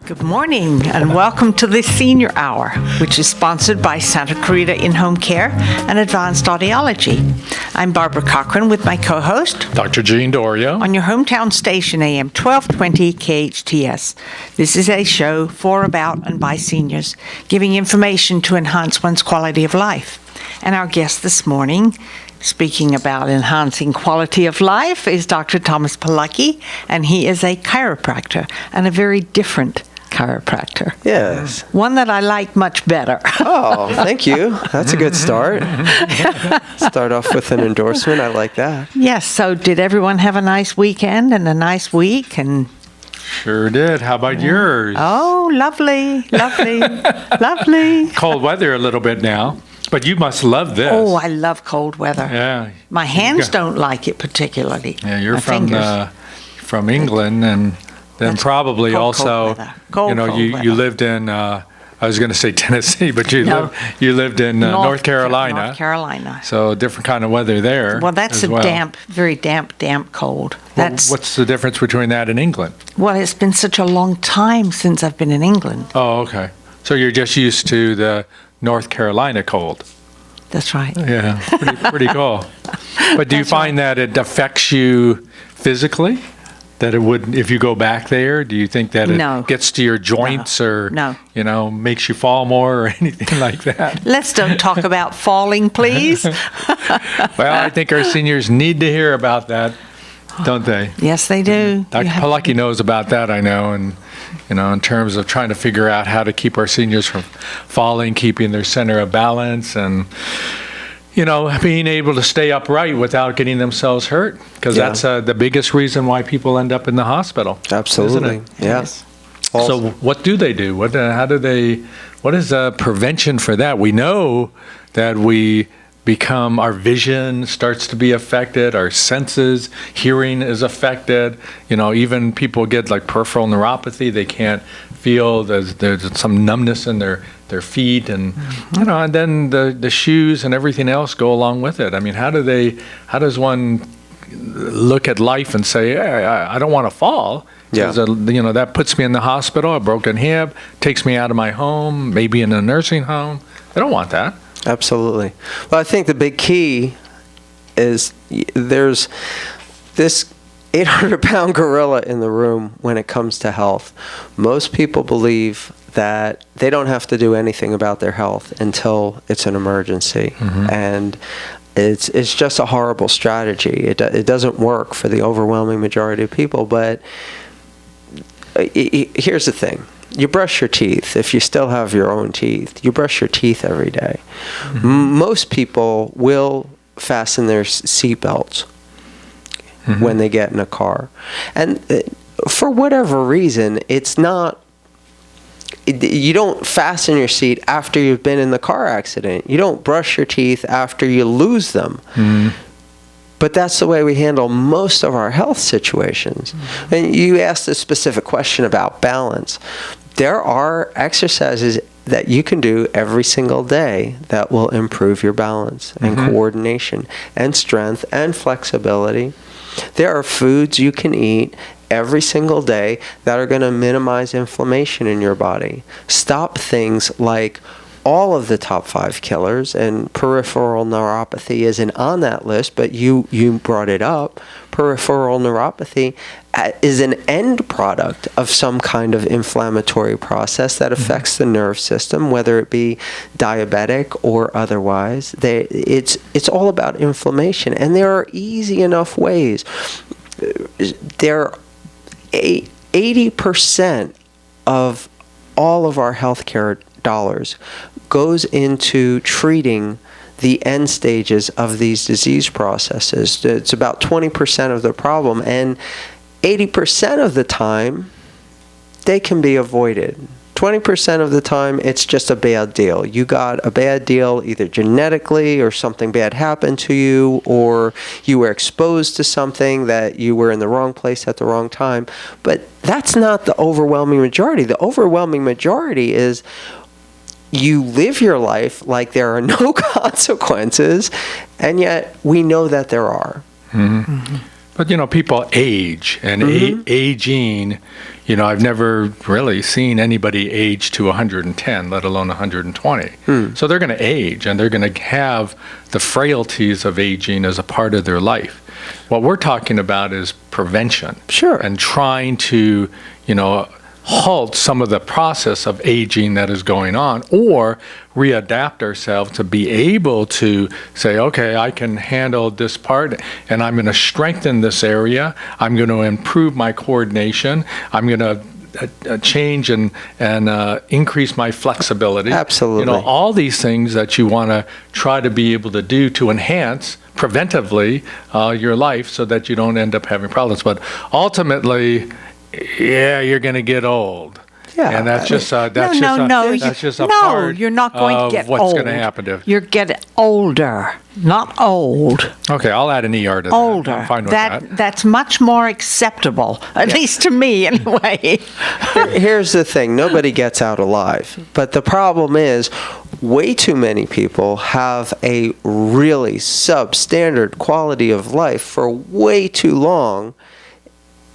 Good morning and welcome to the Senior Hour, which is sponsored by Santa Clarita In-Home Care and Advanced Audiology. I'm Barbara Cochran with my co-host, Dr. Jean Dorio, on your hometown station AM 1220 KHTS. This is a show for, about, and by seniors, giving information to enhance one's quality of life. And our guest this morning, speaking about enhancing quality of life, is Dr. Thomas Pilecki, and he is a chiropractor, and a very different chiropractor. Yes. One that I like much better. Oh, thank you. That's a good start. Start off with an endorsement. I like that. Yes, so did everyone have a nice weekend and a nice week? And sure did. How about yours? oh, lovely, lovely, lovely. Cold weather a little bit now, but you must love this. Oh, I love cold weather. Yeah. My hands don't like it particularly. Yeah, you're My fingers. from England, and then That's probably cold also, weather. Cold you weather. lived in. I was going to say Tennessee, but you No. lived in North Carolina. North Carolina. So different kind of weather there. Well, that's as well. damp, very damp cold. Well, That's what's the difference between that and England? well, it's been such a long time since I've been in England. Oh, okay. So you're just used to the North Carolina cold. That's right. Yeah, pretty cool. But do you That's find that it affects you physically? That it would, if you go back there, do you think that it No. gets to your joints or, No. makes you fall more or anything like that? Let's don't talk about falling, please. Well, I think our seniors need to hear about that, don't they? Yes, they do. Dr. You have- Pilecki knows about that, I know, and, in terms of trying to figure out how to keep our seniors from falling, keeping their center of balance, and, being able to stay upright without getting themselves hurt, because Yeah. that's the biggest reason why people end up in the hospital. Absolutely. Isn't it? Yes. So what do they do? What is prevention for that? We know that our vision starts to be affected, our senses, hearing is affected. Even people get like peripheral neuropathy, they can't feel, there's some numbness in their feet, and and then the shoes and everything else go along with it. I mean, how does one look at life and say, hey, I don't want to fall? Yeah. That puts me in the hospital, a broken hip, takes me out of my home, maybe in a nursing home. They don't want that. Absolutely. Well, I think the big key is there's this 800-pound gorilla in the room when it comes to health. Most people believe that they don't have to do anything about their health until it's an emergency. Mm-hmm. And it's just a horrible strategy. It doesn't work for the overwhelming majority of people. But here's the thing. You brush your teeth. If you still have your own teeth, you brush your teeth every day. Mm-hmm. Most people will fasten their seatbelts mm-hmm. when they get in a car. And for whatever reason, it's not, you don't fasten your seat after you've been in the car accident. You don't brush your teeth after you lose them. Mm-hmm. But that's the way we handle most of our health situations. Mm-hmm. And you asked a specific question about balance. There are exercises that you can do every single day that will improve your balance and mm-hmm. coordination and strength and flexibility. There are foods you can eat every single day that are going to minimize inflammation in your body. Stop things like all of the top 5 killers, and peripheral neuropathy isn't on that list, but you brought it up. Peripheral neuropathy is an end product of some kind of inflammatory process that affects the nerve system, whether it be diabetic or otherwise. It's all about inflammation, and there are easy enough ways. There are 80% of all of our healthcare dollars goes into treating the end stages of these disease processes. It's about 20% of the problem, and 80% of the time they can be avoided. 20% of the time it's just a bad deal. You got a bad deal either genetically, or something bad happened to you, or you were exposed to something that you were in the wrong place at the wrong time. But that's not the overwhelming majority. The overwhelming majority is you live your life like there are no consequences, and yet we know that there are. Mm-hmm. Mm-hmm. But, people age, and mm-hmm. Aging, I've never really seen anybody age to 110, let alone 120. So they're going to age, and they're going to have the frailties of aging as a part of their life. What we're talking about is prevention. Sure. And trying to, halt some of the process of aging that is going on, or readapt ourselves to be able to say, okay, I can handle this part, and I'm going to strengthen this area. I'm going to improve my coordination. I'm going to change and increase my flexibility. Absolutely. All these things that you want to try to be able to do to enhance preventively your life so that you don't end up having problems. But ultimately, you're going to get old. Yeah. And that's just No, part you're not going to get what's old. going to happen to. You're getting older, not old. Okay, I'll add an ER to that. Older. I'm fine with that. That's much more acceptable, at least to me anyway. Here's the thing. Nobody gets out alive. But the problem is, way too many people have a really substandard quality of life for way too long.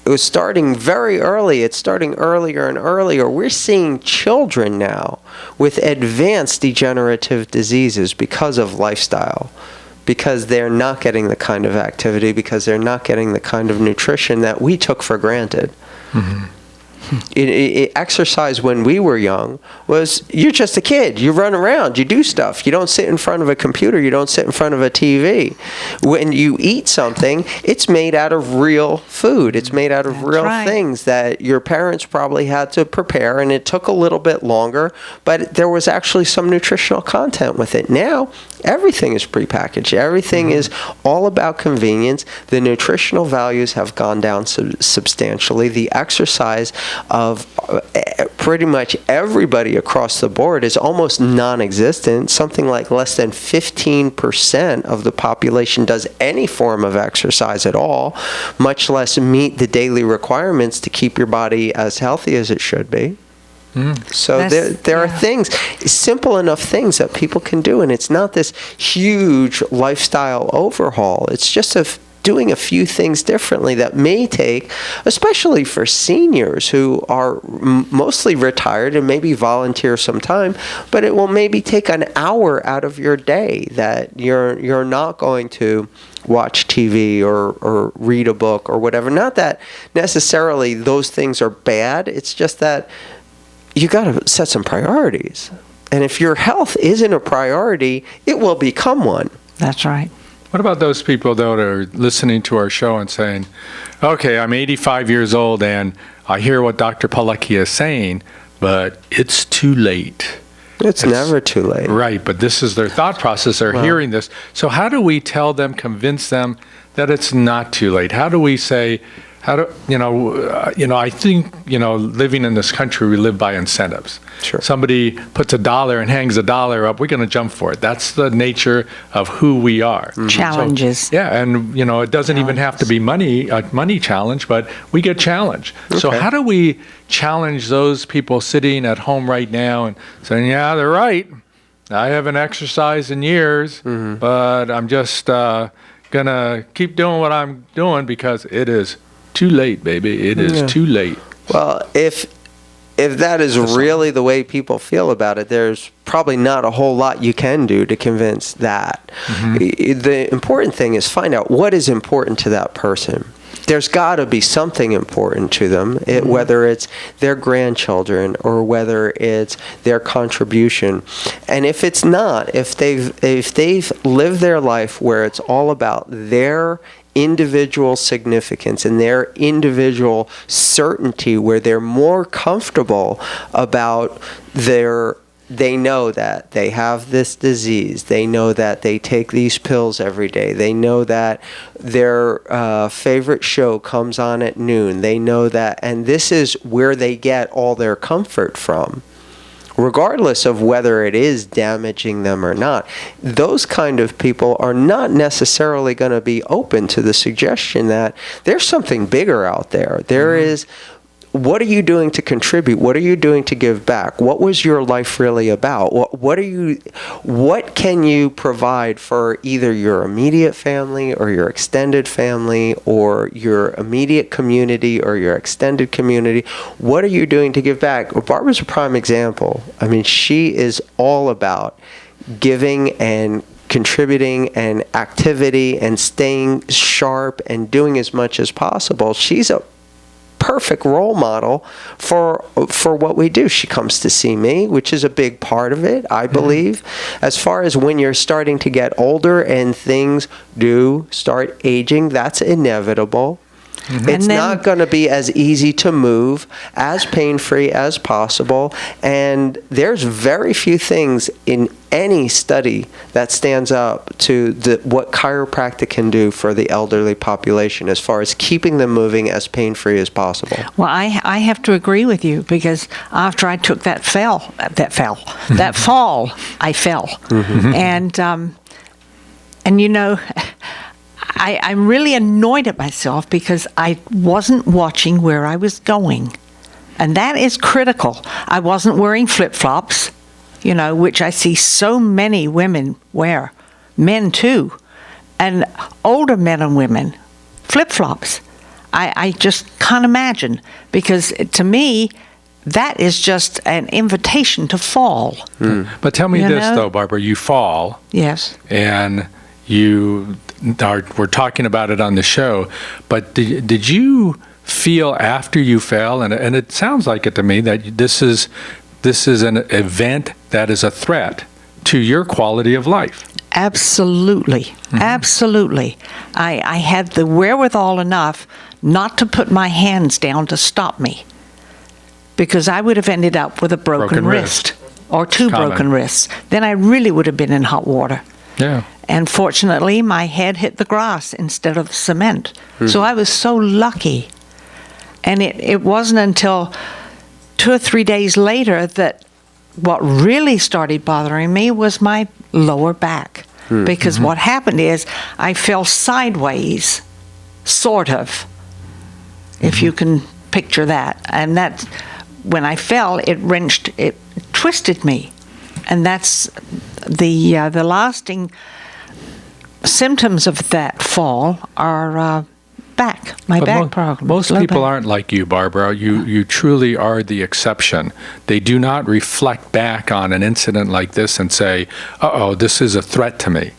It was starting very early. It's starting earlier and earlier. We're seeing children now with advanced degenerative diseases because of lifestyle, because they're not getting the kind of activity, because they're not getting the kind of nutrition that we took for granted. Mm-hmm. Exercise when we were young was, you're just a kid. You run around. You do stuff. You don't sit in front of a computer. You don't sit in front of a TV. When you eat something, it's made out of real food. It's made out of real things that your parents probably had to prepare, and it took a little bit longer, but there was actually some nutritional content with it. Now, everything is prepackaged. Everything is all about convenience. The nutritional values have gone down substantially. The exercise of pretty much everybody across the board is almost non-existent. Something like less than 15% of the population does any form of exercise at all, much less meet the daily requirements to keep your body as healthy as it should be. So there are things, simple enough things that people can do, and it's not this huge lifestyle overhaul. It's just doing a few things differently that may take, especially for seniors who are mostly retired and maybe volunteer some time, but it will maybe take an hour out of your day that you're not going to watch TV or read a book or whatever. Not that necessarily those things are bad. It's just that you got to set some priorities. And if your health isn't a priority, it will become one. That's right. What about those people, though, that are listening to our show and saying, okay, I'm 85 years old and I hear what Dr. Pilecki is saying, but it's too late. It's never too late. Right, but this is their thought process. They're hearing this. So how do we tell them, convince them that it's not too late? How do we say, I think, living in this country, we live by incentives. Sure. Somebody puts $1 and hangs $1 up, we're going to jump for it. That's the nature of who we are. Challenges. So, and, it doesn't even have to be a money challenge, but we get challenged. Okay. So how do we challenge those people sitting at home right now and saying, yeah, they're right. I haven't exercised in years, but I'm just going to keep doing what I'm doing because it is too late, baby. It is too late. Well, if that is really the way people feel about it, there's probably not a whole lot you can do to convince that. The important thing is find out what is important to that person. There's got to be something important to them, whether it's their grandchildren or whether it's their contribution. And if it's not, if they've lived their life where it's all about their individual significance and their individual certainty, where they're more comfortable about they know that they have this disease. They know that they take these pills every day. They know that their favorite show comes on at noon. They know that, and this is where they get all their comfort from, regardless of whether it is damaging them or not. Those kind of people are not necessarily going to be open to the suggestion that there's something bigger out there. There is what are you doing to contribute? What are you doing to give back? What was your life really about? What can you provide for either your immediate family or your extended family or your immediate community or your extended community? What are you doing to give back? Well, Barbara's a prime example. I mean, she is all about giving and contributing and activity and staying sharp and doing as much as possible. She's a perfect role model for what we do. She comes to see me, which is a big part of it, I believe. As far as when you're starting to get older and things do start aging, that's inevitable. It's not going to be as easy to move, as pain-free as possible, and there's very few things in any study that stands up to what chiropractic can do for the elderly population as far as keeping them moving as pain-free as possible. Well, I have to agree with you, because after I took that fall, I fell. And you know, I'm really annoyed at myself because I wasn't watching where I was going. And that is critical. I wasn't wearing flip-flops, you know, which I see so many women wear, men too, and older men and women, flip-flops. I just can't imagine, because to me, that is just an invitation to fall. But tell me You this, know? though, Barbara, you fall. Yes. And we're talking about it on the show, but did you feel after you fell, and it sounds like it to me, that this is an event that is a threat to your quality of life? Absolutely. Absolutely. I had the wherewithal enough not to put my hands down to stop me, because I would have ended up with a broken wrist or two Common. broken wrists. Then I really would have been in hot water. Yeah. And fortunately, my head hit the grass instead of cement. So I was so lucky. And it wasn't until 2 or 3 days later that what really started bothering me was my lower back. Because what happened is I fell sideways, sort of, if you can picture that. And that, when I fell, it twisted me. And that's the lasting symptoms of that fall are my back problem. Most low people back. aren't like you, Barbara. You truly are the exception. They do not reflect back on an incident like this and say, uh-oh, this is a threat to me.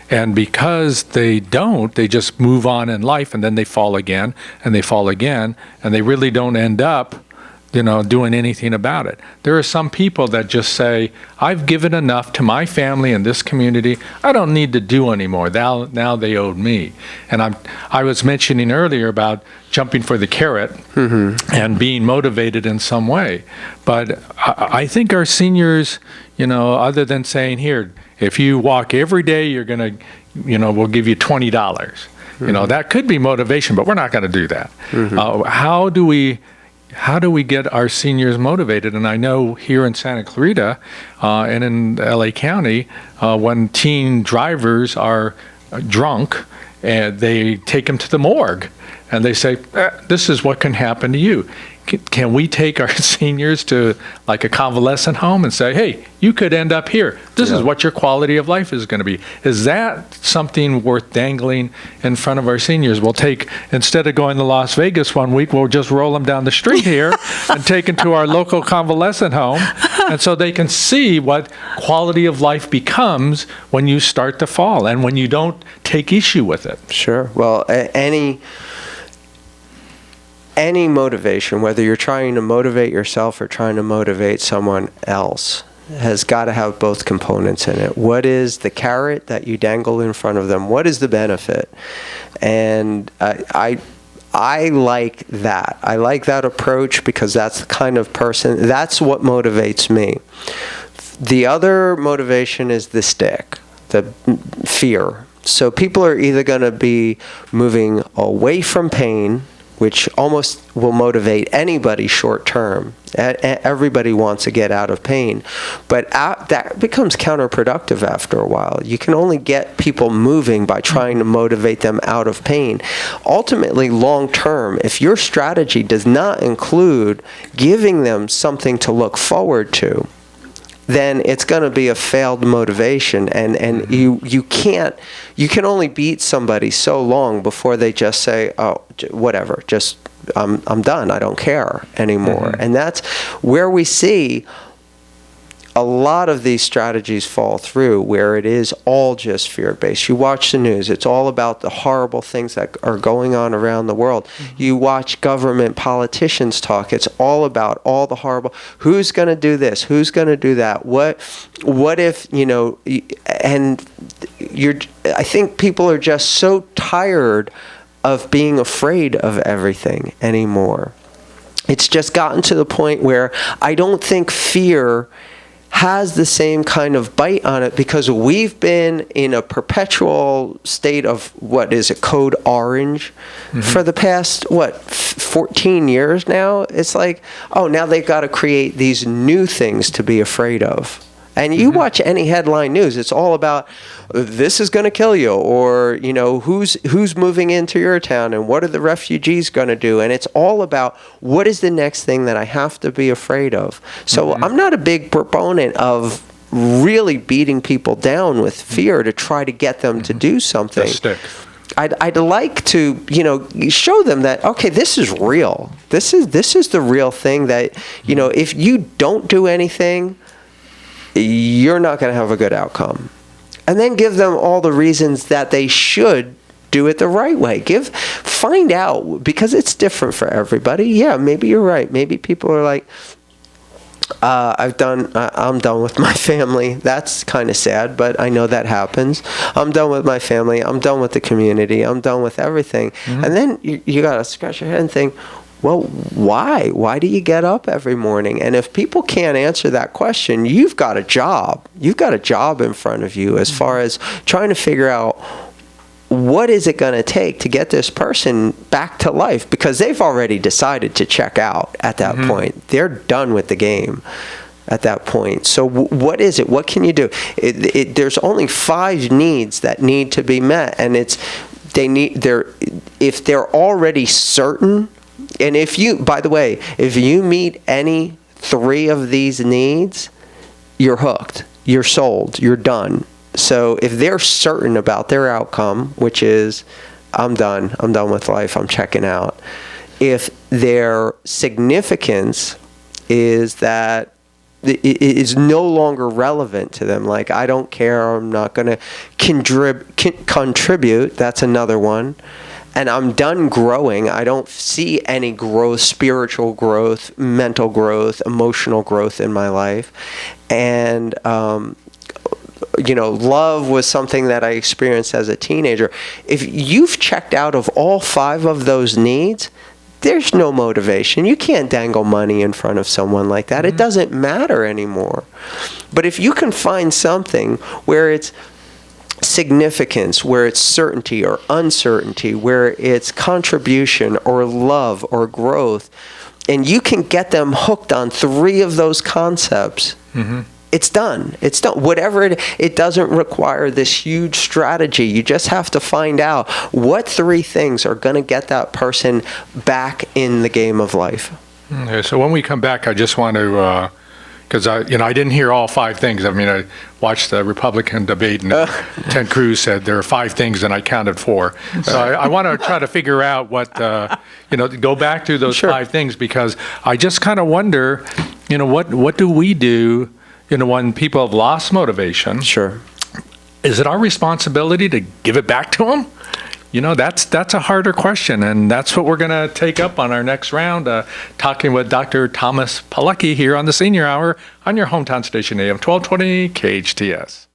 And because they don't, they just move on in life, and then they fall again, and they fall again, and they really don't end up, doing anything about it. There are some people that just say, I've given enough to my family and this community. I don't need to do anymore. Now they owed me. And I was mentioning earlier about jumping for the carrot and being motivated in some way. But I think our seniors, other than saying, here, if you walk every day, you're going to, we'll give you $20. That could be motivation, but we're not going to do that. How do we get our seniors motivated? And I know here in Santa Clarita and in LA County, when teen drivers are drunk, and they take them to the morgue, and they say, this is what can happen to you. Can we take our seniors to like a convalescent home and say, hey, you could end up here. This is what your quality of life is going to be. Is that something worth dangling in front of our seniors? We'll take, instead of going to Las Vegas one week, we'll just roll them down the street here and take them to our local convalescent home. And so they can see what quality of life becomes when you start to fall and when you don't take issue with it. Sure. Well, any motivation, whether you're trying to motivate yourself or trying to motivate someone else, has got to have both components in it. What is the carrot that you dangle in front of them? What is the benefit? And I like that. I like that approach because that's the kind of person, that's what motivates me. The other motivation is the stick, the fear. So people are either going to be moving away from pain, which almost will motivate anybody short term. Everybody wants to get out of pain, but that becomes counterproductive after a while. You can only get people moving by trying to motivate them out of pain. Ultimately, long term, if your strategy does not include giving them something to look forward to, then it's going to be a failed motivation, and you can only beat somebody so long before they just say, oh, whatever, just I'm done, I don't care anymore. And that's where we see a lot of these strategies fall through, where it is all just fear-based. You watch the news, it's all about the horrible things that are going on around the world. You watch government politicians talk, it's all about all the horrible, who's going to do this, who's going to do that, what if, and I think people are just so tired of being afraid of everything anymore. It's just gotten to the point where I don't think fear has the same kind of bite on it, because we've been in a perpetual state of, what is it, code orange for the past 14 years now. It's like, oh, now they've got to create these new things to be afraid of. And you watch any headline news, it's all about, this is going to kill you, or who's moving into your town, and what are the refugees going to do, and it's all about, what is the next thing that I have to be afraid of. So I'm not a big proponent of really beating people down with fear to try to get them to do something. I'd like to show them that, okay, this is real. This is the real thing, that if you don't do anything, you're not going to have a good outcome. And then give them all the reasons that they should do it the right way. Find out, because it's different for everybody. Yeah, maybe you're right. Maybe people are like, I'm done with my family. That's kind of sad, but I know that happens. I'm done with my family. I'm done with the community. I'm done with everything. And then you got to scratch your head and think, well, why? Why do you get up every morning? And if people can't answer that question, you've got a job. You've got a job in front of you, as far as trying to figure out, what is it going to take to get this person back to life? Because they've already decided to check out at that point. They're done with the game at that point. So what is it? What can you do? There's only 5 needs that need to be met, and if they're already certain. And by the way, if you meet any 3 of these needs, you're hooked, you're sold, you're done. So if they're certain about their outcome, which is, I'm done with life, I'm checking out. If their significance is that it is no longer relevant to them, like, I don't care, I'm not going to contribute, that's another one. And I'm done growing. I don't see any growth, spiritual growth, mental growth, emotional growth in my life. And, love was something that I experienced as a teenager. If you've checked out of all 5 of those needs, there's no motivation. You can't dangle money in front of someone like that. It doesn't matter anymore. But if you can find something where it's significance, where it's certainty or uncertainty, where it's contribution or love or growth, and you can get them hooked on 3 of those concepts, it's done. It's done. Whatever it doesn't require this huge strategy. You just have to find out what 3 things are going to get that person back in the game of life. Okay, so when we come back, I just want to, because I didn't hear all 5 things. I mean, I watched the Republican debate, and Ted Cruz said there are 5 things, and I counted 4. So I want to try to figure out what, go back to those 5 things, because I just kind of wonder, what do we do, when people have lost motivation? Sure. Is it our responsibility to give it back to them? That's a harder question, and that's what we're going to take up on our next round, talking with Dr. Thomas Pilecki here on the Senior Hour on your hometown station, AM 1220 KHTS.